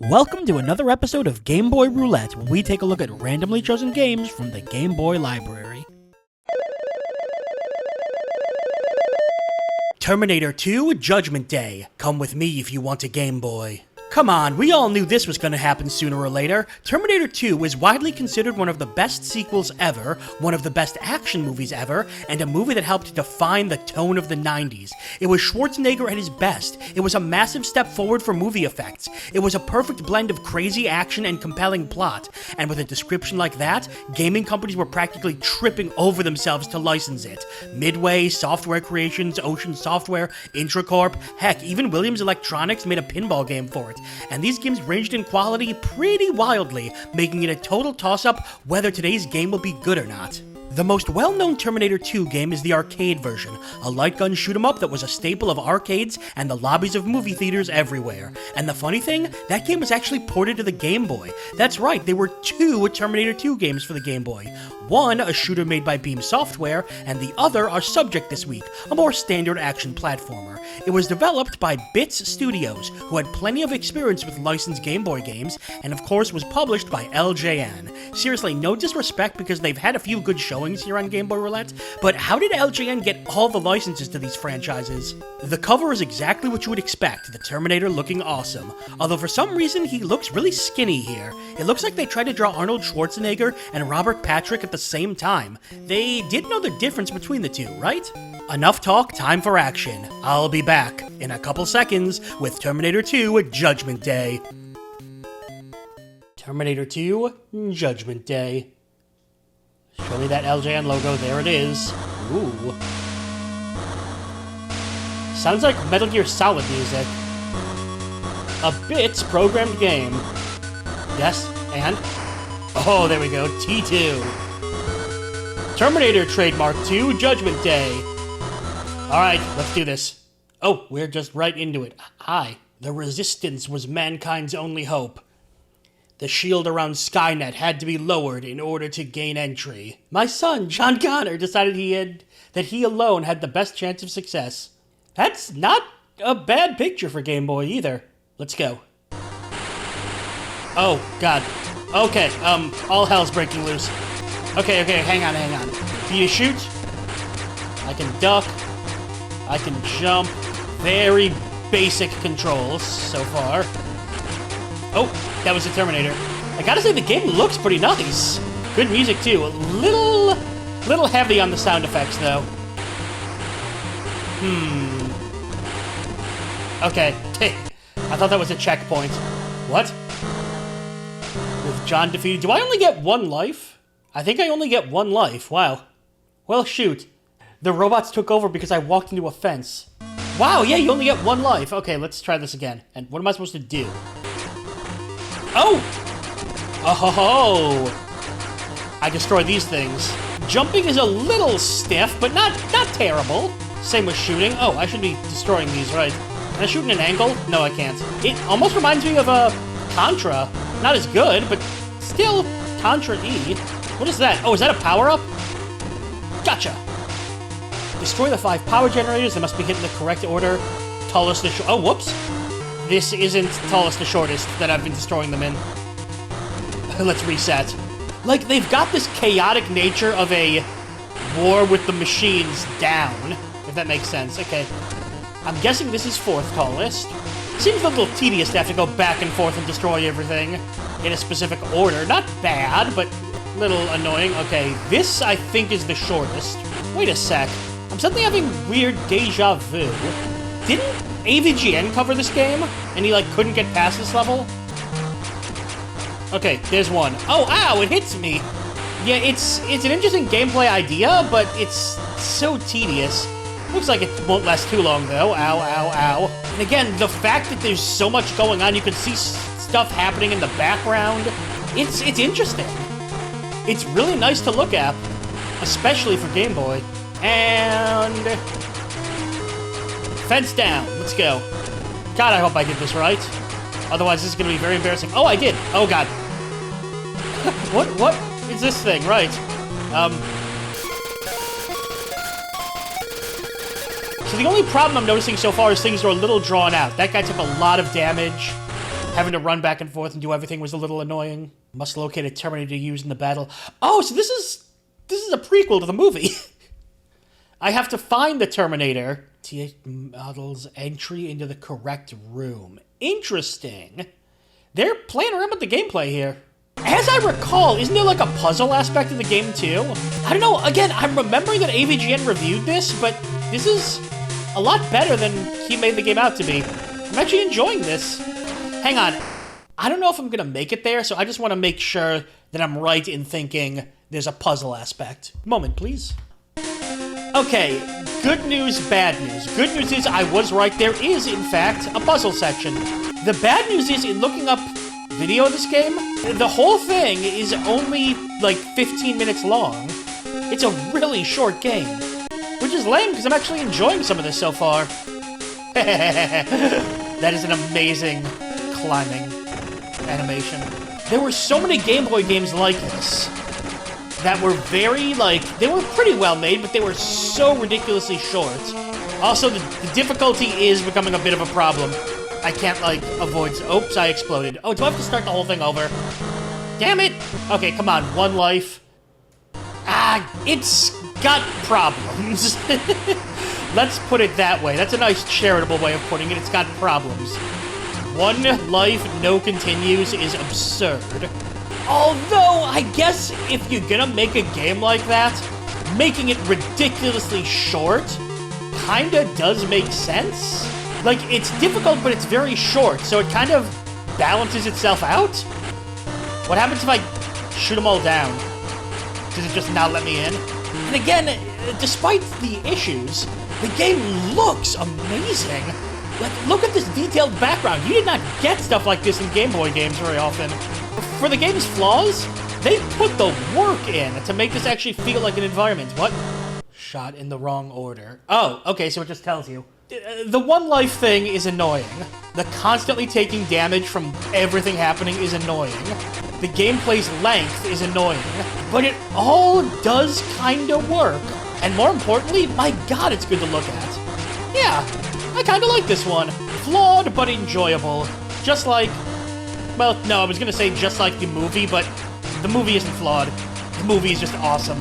Welcome to another episode of Game Boy Roulette, where we take a look at randomly chosen games from the Game Boy library. Terminator 2 Judgment Day. Come with me if you want a Game Boy. Come on, we all knew this was going to happen sooner or later. Terminator 2 is widely considered one of the best sequels ever, one of the best action movies ever, and a movie that helped define the tone of the 90s. It was Schwarzenegger at his best. It was a massive step forward for movie effects. It was a perfect blend of crazy action and compelling plot. And with a description like that, gaming companies were practically tripping over themselves to license it. Midway, Software Creations, Ocean Software, Intracorp, heck, even Williams Electronics made a pinball game for it. And these games ranged in quality pretty wildly, making it a total toss-up whether today's game will be good or not. The most well-known Terminator 2 game is the arcade version, a light gun shoot-'em-up that was a staple of arcades and the lobbies of movie theaters everywhere. And the funny thing, that game was actually ported to the Game Boy. That's right, there were two Terminator 2 games for the Game Boy. One, a shooter made by Beam Software, and the other, our subject this week, a more standard action platformer. It was developed by Bits Studios, who had plenty of experience with licensed Game Boy games, and of course was published by LJN. Seriously, no disrespect because they've had a few good showings here on Game Boy Roulette, but how did LJN get all the licenses to these franchises? The cover is exactly what you would expect, the Terminator looking awesome, although for some reason he looks really skinny here. It looks like they tried to draw Arnold Schwarzenegger and Robert Patrick at the same time. They did know the difference between the two, right? Enough talk, time for action. I'll be back in a couple seconds with Terminator 2 Judgment Day. Terminator 2 Judgment Day. Show me that LJN logo, there it is. Ooh. Sounds like Metal Gear Solid music. A Bits programmed game. Yes, and? Oh, there we go, T2. Terminator Trademark 2 Judgment Day. Alright, let's do this. Oh, we're just right into it. Hi. The Resistance was mankind's only hope. The shield around Skynet had to be lowered in order to gain entry. My son, John Connor, decided that he alone had the best chance of success. That's not a bad picture for Game Boy either. Let's go. Oh, God. Okay, all hell's breaking loose. Okay, hang on. Can you shoot? I can duck. I can jump. Very basic controls so far. Oh, that was the Terminator. I gotta say, the game looks pretty nice. Good music, too. A little heavy on the sound effects, though. Okay. I thought that was a checkpoint. What? With John defeated... Do I only get one life? I think I only get one life. Wow. Well, shoot. The robots took over because I walked into a fence. Wow, yeah, you only get one life. Okay, let's try this again. And what am I supposed to do? Oh! Oh! I destroy these things. Jumping is a little stiff, but not terrible. Same with shooting. Oh, I should be destroying these, right? Can I shoot in an angle? No, I can't. It almost reminds me of Contra. Not as good, but still Contra E. What is that? Oh, is that a power-up? Gotcha! Destroy the 5 power generators. They must be hit in the correct order. Tallest to short. Oh, whoops! This isn't tallest to shortest that I've been destroying them in. Let's reset. Like, they've got this chaotic nature of a war with the machines down, if that makes sense. Okay. I'm guessing this is 4th tallest. Seems a little tedious to have to go back and forth and destroy everything in a specific order. Not bad, but a little annoying. Okay, this, I think, is the shortest. Wait a sec. I'm suddenly having weird deja vu. Didn't AVGN cover this game? And he, couldn't get past this level? Okay, there's one. Oh, ow, it hits me! Yeah, it's an interesting gameplay idea, but it's so tedious. Looks like it won't last too long, though. Ow, ow, ow. And again, the fact that there's so much going on, you can see stuff happening in the background. It's interesting. It's really nice to look at, especially for Game Boy. And... fence down. Let's go. God, I hope I did this right. Otherwise, this is going to be very embarrassing. Oh, I did. Oh, God. What is this thing? Right. So the only problem I'm noticing so far is things are a little drawn out. That guy took a lot of damage. Having to run back and forth and do everything was a little annoying. Must locate a Terminator to use in the battle. Oh, so this is a prequel to the movie. I have to find the Terminator. T8 models entry into the correct room. Interesting. They're playing around with the gameplay here. As I recall, isn't there like a puzzle aspect of the game too? I don't know, again, I'm remembering that AVGN reviewed this, but this is a lot better than he made the game out to be. I'm actually enjoying this. Hang on, I don't know if I'm gonna make it there, so I just want to make sure that I'm right in thinking there's a puzzle aspect. Moment, please. Okay, good news, bad news. Good news is I was right, there is, in fact, a puzzle section. The bad news is, in looking up video of this game, the whole thing is only, like, 15 minutes long. It's a really short game. Which is lame, because I'm actually enjoying some of this so far. That is an amazing climbing animation. There were so many Game Boy games like this that were very, like, they were pretty well made, but they were so ridiculously short. Also, the difficulty is becoming a bit of a problem. I can't, like, avoid... Oops, I exploded. Oh, do I have to start the whole thing over? Damn it! Okay, come on, one life. Ah, it's got problems. Let's put it that way. That's a nice charitable way of putting it. It's got problems. One life, no continues is absurd. Although, I guess if you're gonna make a game like that, making it ridiculously short kinda does make sense. Like, it's difficult, but it's very short, so it kind of balances itself out. What happens if I shoot them all down? Does it just not let me in? And again, despite the issues, the game looks amazing. Like, look at this detailed background. You did not get stuff like this in Game Boy games very often. For the game's flaws, they put the work in to make this actually feel like an environment. What? Shot in the wrong order. Oh, okay, so it just tells you. The one life thing is annoying. The constantly taking damage from everything happening is annoying. The gameplay's length is annoying. But it all does kinda work. And more importantly, my god, it's good to look at. Yeah, I kinda like this one. Flawed, but enjoyable. Just like... Well, no, I was gonna say just like the movie, but the movie isn't flawed. The movie is just awesome.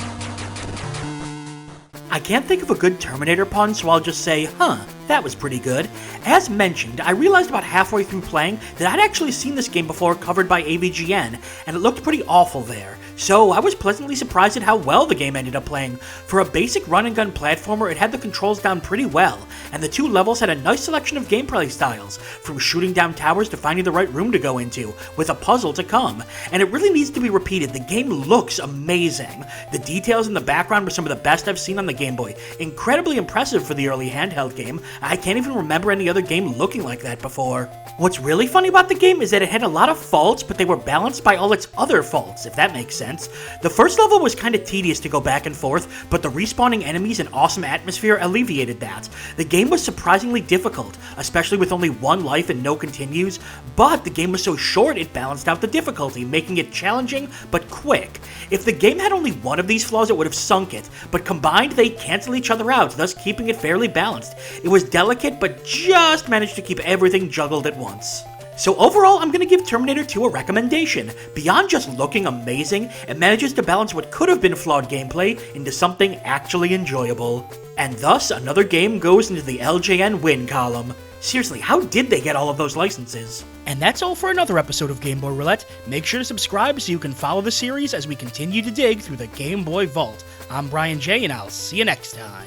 I can't think of a good Terminator pun, so I'll just say, huh, that was pretty good. As mentioned, I realized about halfway through playing that I'd actually seen this game before covered by AVGN, and it looked pretty awful there. So I was pleasantly surprised at how well the game ended up playing. For a basic run-and-gun platformer, it had the controls down pretty well, and the two levels had a nice selection of gameplay styles, from shooting down towers to finding the right room to go into, with a puzzle to come. And it really needs to be repeated, the game looks amazing. The details in the background were some of the best I've seen on the Game Boy. Incredibly impressive for the early handheld game. I can't even remember any other game looking like that before. What's really funny about the game is that it had a lot of faults, but they were balanced by all its other faults, if that makes sense. The first level was kinda tedious to go back and forth, but the respawning enemies and awesome atmosphere alleviated that. The game was surprisingly difficult, especially with only one life and no continues, but the game was so short it balanced out the difficulty, making it challenging but quick. If the game had only one of these flaws, it would have sunk it, but combined they cancel each other out, thus keeping it fairly balanced. It was delicate, but just managed to keep everything juggled at once. So overall, I'm gonna give Terminator 2 a recommendation. Beyond just looking amazing, it manages to balance what could have been flawed gameplay into something actually enjoyable. And thus, another game goes into the LJN win column. Seriously, how did they get all of those licenses? And that's all for another episode of Game Boy Roulette. Make sure to subscribe so you can follow the series as we continue to dig through the Game Boy Vault. I'm Brian J, and I'll see you next time.